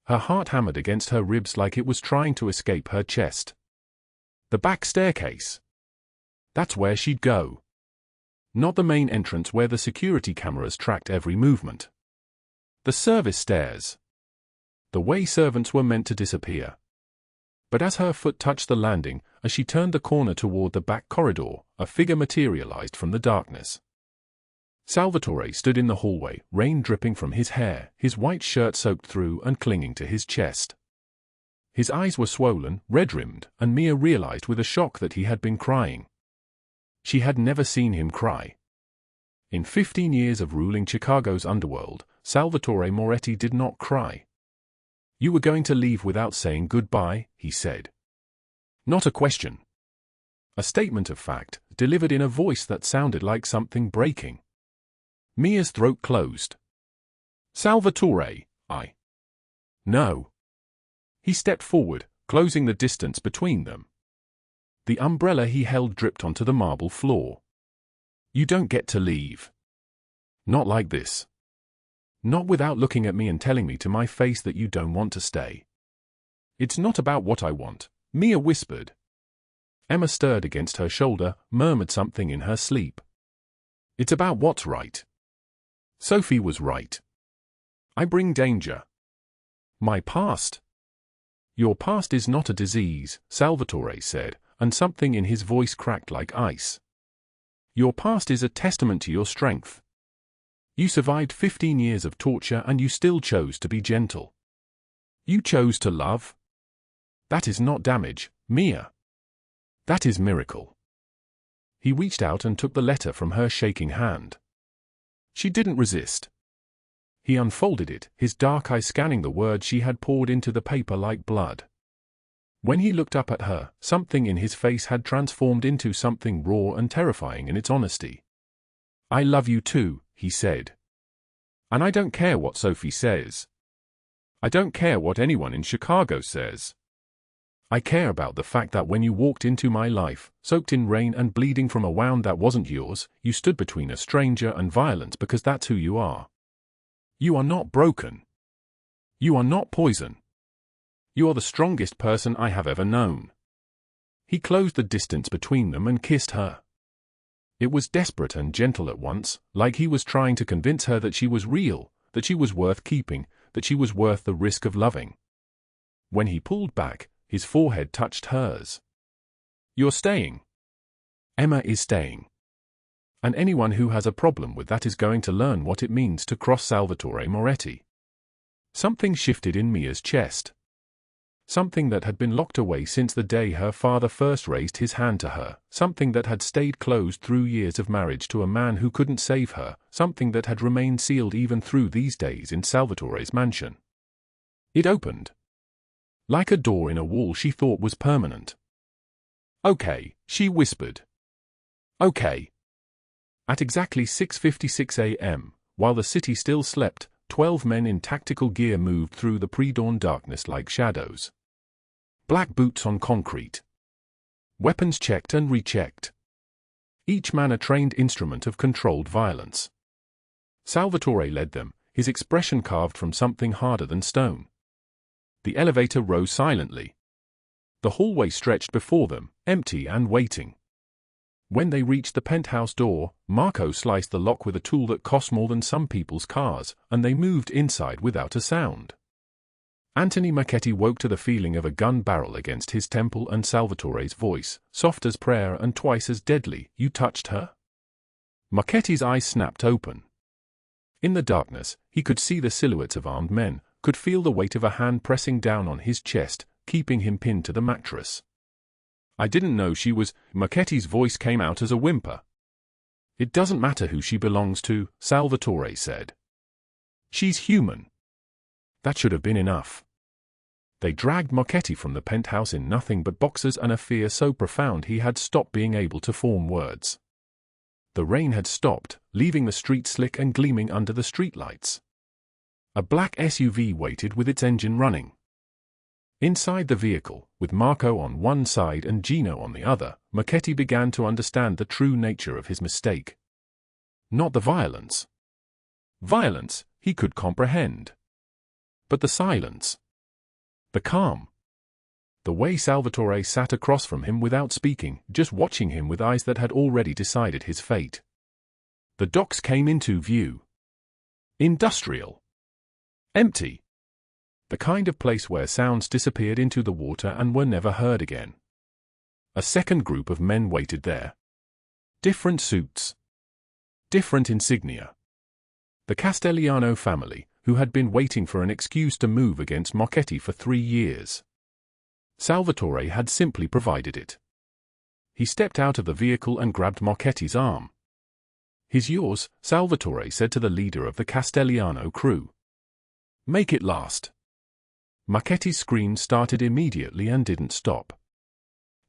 Her heart hammered against her ribs like it was trying to escape her chest. The back staircase. That's where she'd go. Not the main entrance where the security cameras tracked every movement. The service stairs. The way servants were meant to disappear. But as her foot touched the landing, as she turned the corner toward the back corridor, a figure materialized from the darkness. Salvatore stood in the hallway, rain dripping from his hair, his white shirt soaked through and clinging to his chest. His eyes were swollen, red-rimmed, and Mia realized with a shock that he had been crying. She had never seen him cry. In 15 years of ruling Chicago's underworld, Salvatore Moretti did not cry. "You were going to leave without saying goodbye," he said. "Not a question. A statement of fact, delivered in a voice that sounded like something breaking. Mia's throat closed. Salvatore, No. He stepped forward, closing the distance between them. The umbrella he held dripped onto the marble floor. You don't get to leave. Not like this. Not without looking at me and telling me to my face that you don't want to stay. It's not about what I want, Mia whispered. Emma stirred against her shoulder, murmured something in her sleep. It's about what's right. Sophie was right. I bring danger. My past. Your past is not a disease, Salvatore said, and something in his voice cracked like ice. Your past is a testament to your strength. You survived 15 years of torture and you still chose to be gentle. You chose to love. That is not damage, Mia. That is miracle. He reached out and took the letter from her shaking hand. She didn't resist. He unfolded it, his dark eyes scanning the words she had poured into the paper like blood. When he looked up at her, something in his face had transformed into something raw and terrifying in its honesty. I love you too, he said. And I don't care what Sophie says. I don't care what anyone in Chicago says. I care about the fact that when you walked into my life, soaked in rain and bleeding from a wound that wasn't yours, you stood between a stranger and violence because that's who you are. You are not broken. You are not poison. You are the strongest person I have ever known. He closed the distance between them and kissed her. It was desperate and gentle at once, like he was trying to convince her that she was real, that she was worth keeping, that she was worth the risk of loving. When he pulled back, his forehead touched hers. You're staying. Emma is staying. And anyone who has a problem with that is going to learn what it means to cross Salvatore Moretti. Something shifted in Mia's chest. Something that had been locked away since the day her father first raised his hand to her, something that had stayed closed through years of marriage to a man who couldn't save her, something that had remained sealed even through these days in Salvatore's mansion. It opened. Like a door in a wall she thought was permanent. Okay, she whispered. Okay. At exactly 6:56 a.m., while the city still slept, 12 men in tactical gear moved through the pre-dawn darkness like shadows. Black boots on concrete. Weapons checked and rechecked. Each man a trained instrument of controlled violence. Salvatore led them, his expression carved from something harder than stone. The elevator rose silently. The hallway stretched before them, empty and waiting. When they reached the penthouse door, Marco sliced the lock with a tool that cost more than some people's cars, and they moved inside without a sound. Anthony Marchetti woke to the feeling of a gun barrel against his temple and Salvatore's voice, soft as prayer and twice as deadly. You touched her? Marchetti's eyes snapped open. In the darkness, he could see the silhouettes of armed men, could feel the weight of a hand pressing down on his chest, keeping him pinned to the mattress. I didn't know she was. Marchetti's voice came out as a whimper. It doesn't matter who she belongs to, Salvatore said. She's human. That should have been enough. They dragged Marchetti from the penthouse in nothing but boxers and a fear so profound he had stopped being able to form words. The rain had stopped, leaving the street slick and gleaming under the streetlights. A black SUV waited with its engine running. Inside the vehicle, with Marco on one side and Gino on the other, Marchetti began to understand the true nature of his mistake. Not the violence. Violence, he could comprehend. But the silence. The calm. The way Salvatore sat across from him without speaking, just watching him with eyes that had already decided his fate. The docks came into view. Industrial. Empty. The kind of place where sounds disappeared into the water and were never heard again. A second group of men waited there. Different suits. Different insignia. The Castelliano family, who had been waiting for an excuse to move against Marchetti for 3 years. Salvatore had simply provided it. He stepped out of the vehicle and grabbed Marchetti's arm. "He's yours," Salvatore said to the leader of the Castelliano crew. "Make it last." Marchetti's scream started immediately and didn't stop.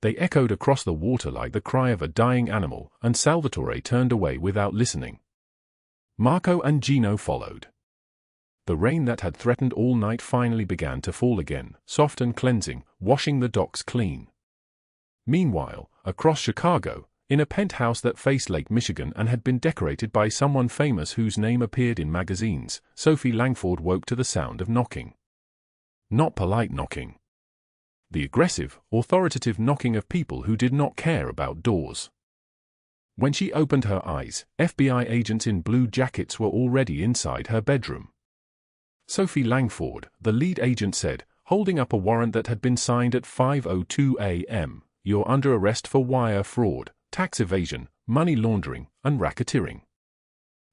They echoed across the water like the cry of a dying animal, and Salvatore turned away without listening. Marco and Gino followed. The rain that had threatened all night finally began to fall again, soft and cleansing, washing the docks clean. Meanwhile, across Chicago, in a penthouse that faced Lake Michigan and had been decorated by someone famous whose name appeared in magazines, Sophie Langford woke to the sound of knocking. Not polite knocking. The aggressive, authoritative knocking of people who did not care about doors. When she opened her eyes, FBI agents in blue jackets were already inside her bedroom. Sophie Langford, the lead agent said, holding up a warrant that had been signed at 5:02 a.m., "You're under arrest for wire fraud, tax evasion, money laundering, and racketeering.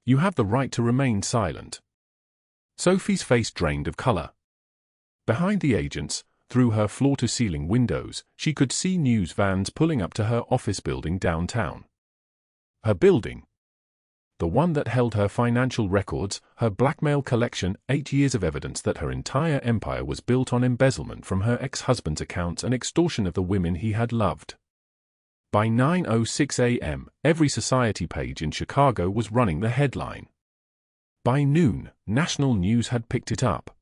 You have the right to remain silent." Sophie's face drained of color. Behind the agents, through her floor-to-ceiling windows, she could see news vans pulling up to her office building downtown. Her building. The one that held her financial records, her blackmail collection, 8 years of evidence that her entire empire was built on embezzlement from her ex-husband's accounts and extortion of the women he had loved. By 9:06 a.m., every society page in Chicago was running the headline. By noon, national news had picked it up.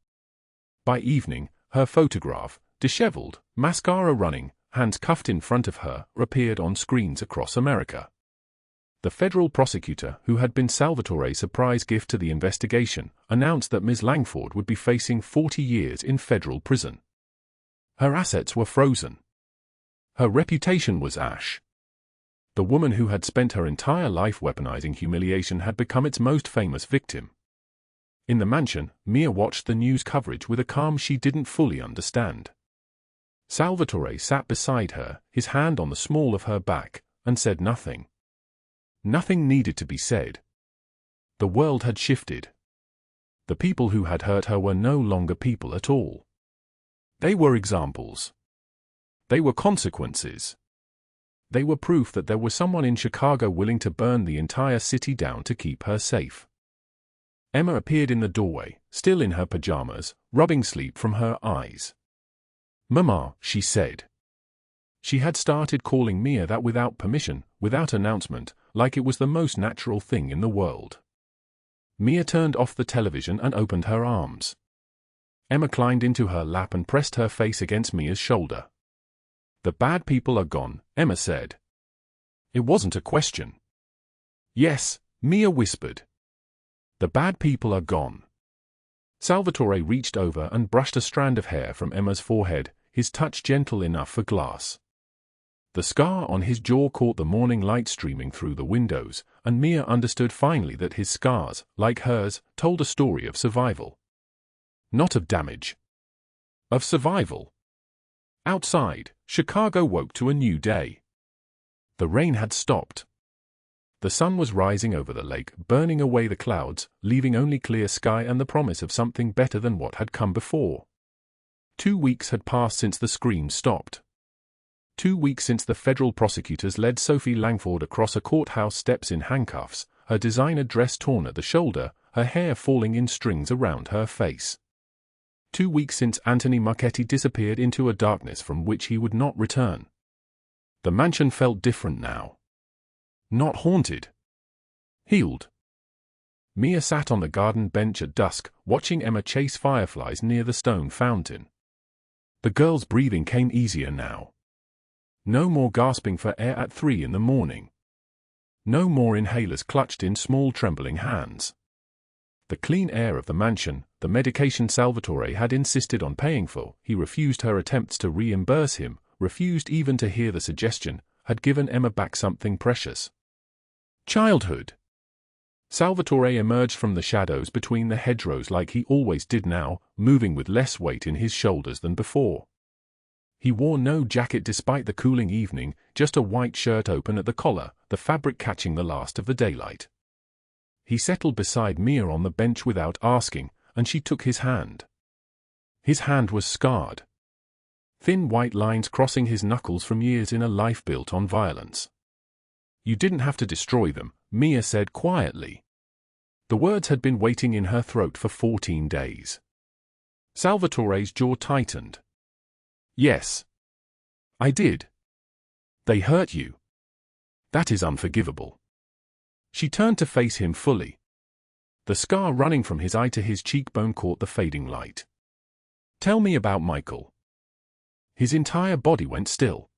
By evening, her photograph, disheveled, mascara running, hands cuffed in front of her, appeared on screens across America. The federal prosecutor, who had been Salvatore's surprise gift to the investigation, announced that Ms. Langford would be facing 40 years in federal prison. Her assets were frozen. Her reputation was ash. The woman who had spent her entire life weaponizing humiliation had become its most famous victim. In the mansion, Mia watched the news coverage with a calm she didn't fully understand. Salvatore sat beside her, his hand on the small of her back, and said nothing. Nothing needed to be said. The world had shifted. The people who had hurt her were no longer people at all. They were examples. They were consequences. They were proof that there was someone in Chicago willing to burn the entire city down to keep her safe. Emma appeared in the doorway, still in her pajamas, rubbing sleep from her eyes. "Mama," she said. She had started calling Mia that without permission, without announcement, like it was the most natural thing in the world. Mia turned off the television and opened her arms. Emma climbed into her lap and pressed her face against Mia's shoulder. "The bad people are gone," Emma said. It wasn't a question. "Yes," Mia whispered. "The bad people are gone." Salvatore reached over and brushed a strand of hair from Emma's forehead, his touch gentle enough for glass. The scar on his jaw caught the morning light streaming through the windows, and Mia understood finally that his scars, like hers, told a story of survival. Not of damage. Of survival. Outside, Chicago woke to a new day. The rain had stopped. The sun was rising over the lake, burning away the clouds, leaving only clear sky and the promise of something better than what had come before. 2 weeks had passed since the screams stopped. 2 weeks since the federal prosecutors led Sophie Langford across a courthouse steps in handcuffs, her designer dress torn at the shoulder, her hair falling in strings around her face. 2 weeks since Anthony Marchetti disappeared into a darkness from which he would not return. The mansion felt different now. Not haunted. Healed. Mia sat on the garden bench at dusk, watching Emma chase fireflies near the stone fountain. The girl's breathing came easier now. No more gasping for air at 3 in the morning. No more inhalers clutched in small trembling hands. The clean air of the mansion, the medication Salvatore had insisted on paying for, he refused her attempts to reimburse him, refused even to hear the suggestion, had given Emma back something precious. Childhood. Salvatore emerged from the shadows between the hedgerows like he always did now, moving with less weight in his shoulders than before. He wore no jacket despite the cooling evening, just a white shirt open at the collar, the fabric catching the last of the daylight. He settled beside Mia on the bench without asking, and she took his hand. His hand was scarred. Thin white lines crossing his knuckles from years in a life built on violence. "You didn't have to destroy them," Mia said quietly. The words had been waiting in her throat for 14 days. Salvatore's jaw tightened. "Yes. I did. They hurt you. That is unforgivable. She turned to face him fully. The scar running from his eye to his cheekbone caught the fading light. Tell me about Michael. His entire body went still.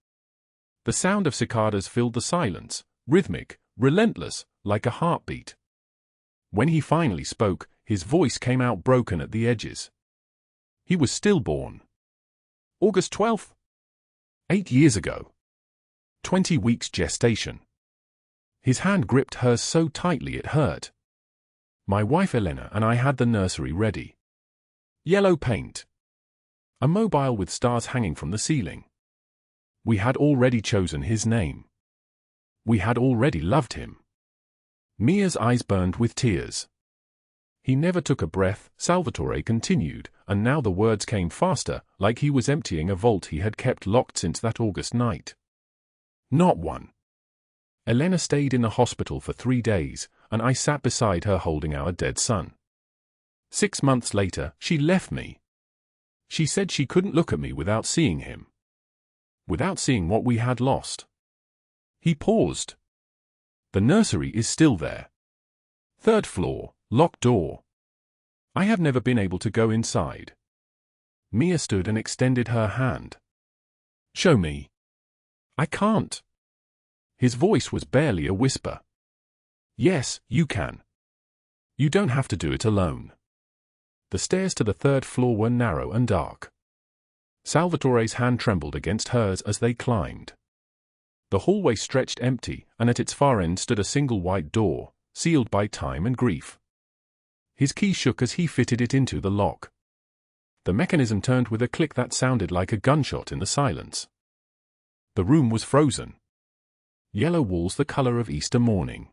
The sound of cicadas filled the silence, rhythmic, relentless, like a heartbeat. When he finally spoke, his voice came out broken at the edges. He was stillborn. August 12th? 8 years ago. 20 weeks gestation. His hand gripped hers so tightly it hurt. My wife Elena and I had the nursery ready. Yellow paint. A mobile with stars hanging from the ceiling. We had already chosen his name. We had already loved him. Mia's eyes burned with tears. He never took a breath, Salvatore continued, and now the words came faster, like he was emptying a vault he had kept locked since that August night. Not one. Elena stayed in the hospital for 3 days, and I sat beside her holding our dead son. 6 months later, she left me. She said she couldn't look at me without seeing him. Without seeing what we had lost. He paused. The nursery is still there. 3rd floor, locked door. I have never been able to go inside. Mia stood and extended her hand. Show me. I can't. His voice was barely a whisper. Yes, you can. You don't have to do it alone. The stairs to the 3rd floor were narrow and dark. Salvatore's hand trembled against hers as they climbed. The hallway stretched empty, and at its far end stood a single white door, sealed by time and grief. His key shook as he fitted it into the lock. The mechanism turned with a click that sounded like a gunshot in the silence. The room was frozen. Yellow walls the color of Easter morning.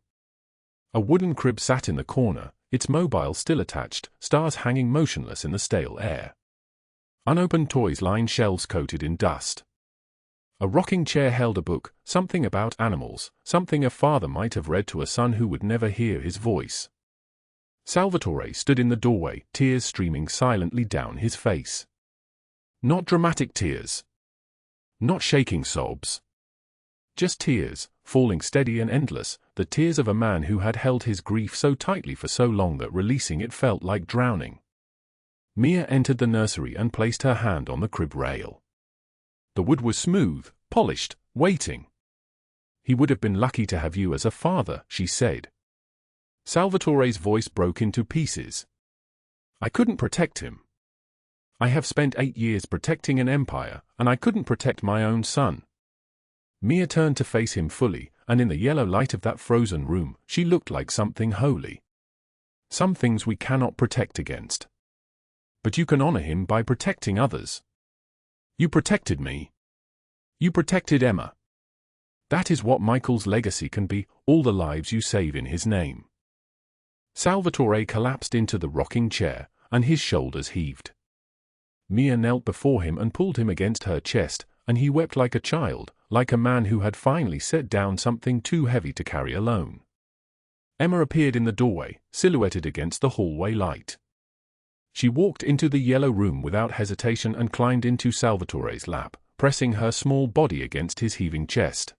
A wooden crib sat in the corner, its mobile still attached, stars hanging motionless in the stale air. Unopened toys lined shelves coated in dust. A rocking chair held a book, something about animals, something a father might have read to a son who would never hear his voice. Salvatore stood in the doorway, tears streaming silently down his face. Not dramatic tears. Not shaking sobs. Just tears, falling steady and endless, the tears of a man who had held his grief so tightly for so long that releasing it felt like drowning. Mia entered the nursery and placed her hand on the crib rail. The wood was smooth, polished, waiting. He would have been lucky to have you as a father, she said. Salvatore's voice broke into pieces. I couldn't protect him. I have spent 8 years protecting an empire, and I couldn't protect my own son. Mia turned to face him fully, and in the yellow light of that frozen room, she looked like something holy. Some things we cannot protect against. But you can honor him by protecting others. You protected me. You protected Emma. That is what Michael's legacy can be, all the lives you save in his name. Salvatore collapsed into the rocking chair, and his shoulders heaved. Mia knelt before him and pulled him against her chest, and he wept like a child, like a man who had finally set down something too heavy to carry alone. Emma appeared in the doorway, silhouetted against the hallway light. She walked into the yellow room without hesitation and climbed into Salvatore's lap, pressing her small body against his heaving chest.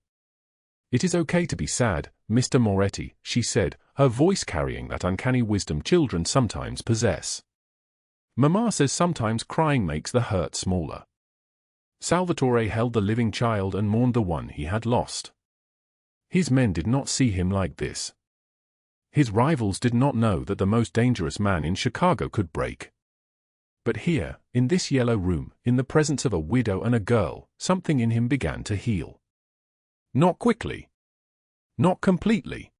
It is okay to be sad, Mr. Marchetti, she said, her voice carrying that uncanny wisdom children sometimes possess. Mama says sometimes crying makes the hurt smaller. Salvatore held the living child and mourned the one he had lost. His men did not see him like this. His rivals did not know that the most dangerous man in Chicago could break. But here, in this yellow room, in the presence of a widow and a girl, something in him began to heal. Not quickly. Not completely.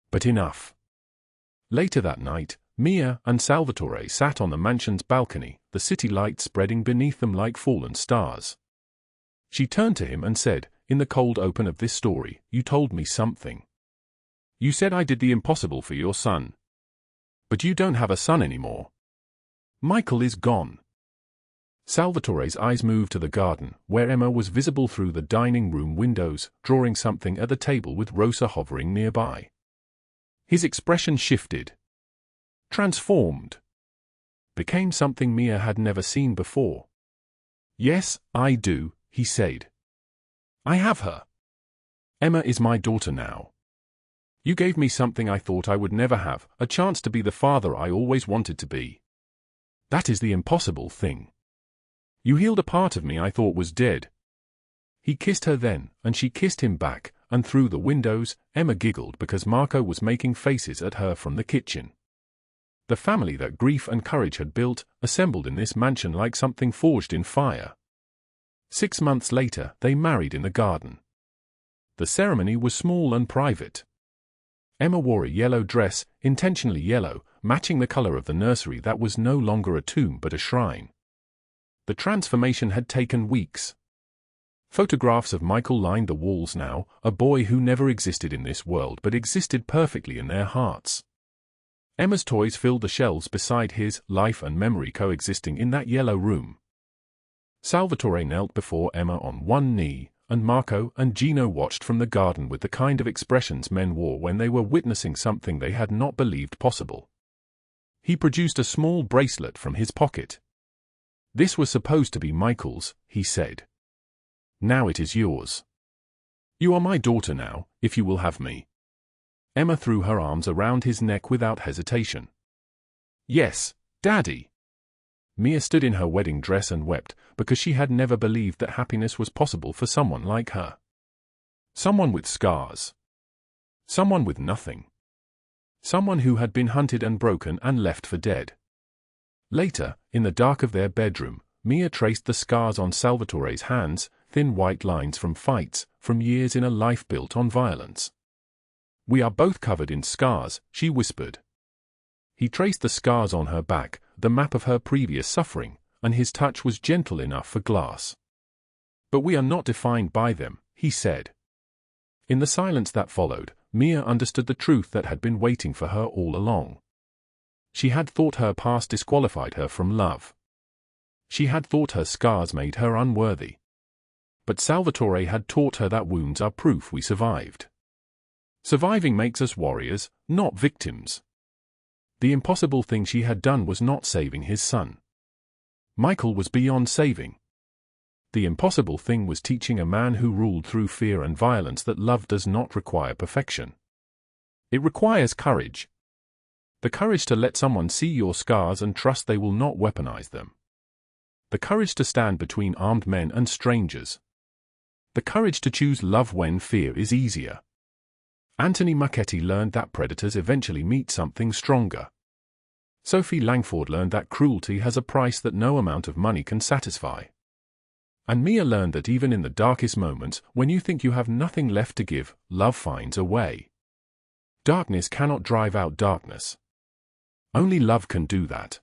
But enough. Later that night, Mia and Salvatore sat on the mansion's balcony, the city lights spreading beneath them like fallen stars. She turned to him and said, in the cold open of this story, you told me something. You said I did the impossible for your son. But you don't have a son anymore. Michael is gone. Salvatore's eyes moved to the garden, where Emma was visible through the dining room windows, drawing something at the table with Rosa hovering nearby. His expression shifted. Transformed. Became something Mia had never seen before. Yes, I do, he said. I have her. Emma is my daughter now. You gave me something I thought I would never have, a chance to be the father I always wanted to be. That is the impossible thing. You healed a part of me I thought was dead. He kissed her then, and she kissed him back, and through the windows, Emma giggled because Marco was making faces at her from the kitchen. The family that grief and courage had built, assembled in this mansion like something forged in fire. 6 months later, they married in the garden. The ceremony was small and private. Emma wore a yellow dress, intentionally yellow, matching the color of the nursery that was no longer a tomb but a shrine. The transformation had taken weeks. Photographs of Michael lined the walls now, a boy who never existed in this world but existed perfectly in their hearts. Emma's toys filled the shelves beside his, life and memory coexisting in that yellow room. Salvatore knelt before Emma on one knee, and Marco and Gino watched from the garden with the kind of expressions men wore when they were witnessing something they had not believed possible. He produced a small bracelet from his pocket. This was supposed to be Michael's, he said. Now it is yours. You are my daughter now, if you will have me. Emma threw her arms around his neck without hesitation. Yes, Daddy. Mia stood in her wedding dress and wept, because she had never believed that happiness was possible for someone like her. Someone with scars. Someone with nothing. Someone who had been hunted and broken and left for dead. Later, in the dark of their bedroom, Mia traced the scars on Salvatore's hands, thin white lines from fights, from years in a life built on violence. We are both covered in scars, she whispered. He traced the scars on her back, the map of her previous suffering, and his touch was gentle enough for glass. But we are not defined by them, he said. In the silence that followed, Mia understood the truth that had been waiting for her all along. She had thought her past disqualified her from love. She had thought her scars made her unworthy. But Salvatore had taught her that wounds are proof we survived. Surviving makes us warriors, not victims. The impossible thing she had done was not saving his son. Michael was beyond saving. The impossible thing was teaching a man who ruled through fear and violence that love does not require perfection. It requires courage. The courage to let someone see your scars and trust they will not weaponize them. The courage to stand between armed men and strangers. The courage to choose love when fear is easier. Anthony Marchetti learned that predators eventually meet something stronger. Sophie Langford learned that cruelty has a price that no amount of money can satisfy. And Mia learned that even in the darkest moments, when you think you have nothing left to give, love finds a way. Darkness cannot drive out darkness. Only love can do that.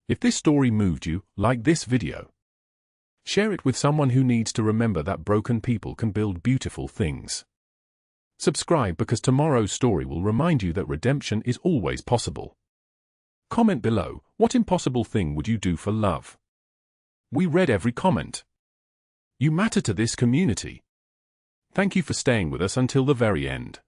If this story moved you, like this video. Share it with someone who needs to remember that broken people can build beautiful things. Subscribe because tomorrow's story will remind you that redemption is always possible. Comment below, what impossible thing would you do for love? We read every comment. You matter to this community. Thank you for staying with us until the very end.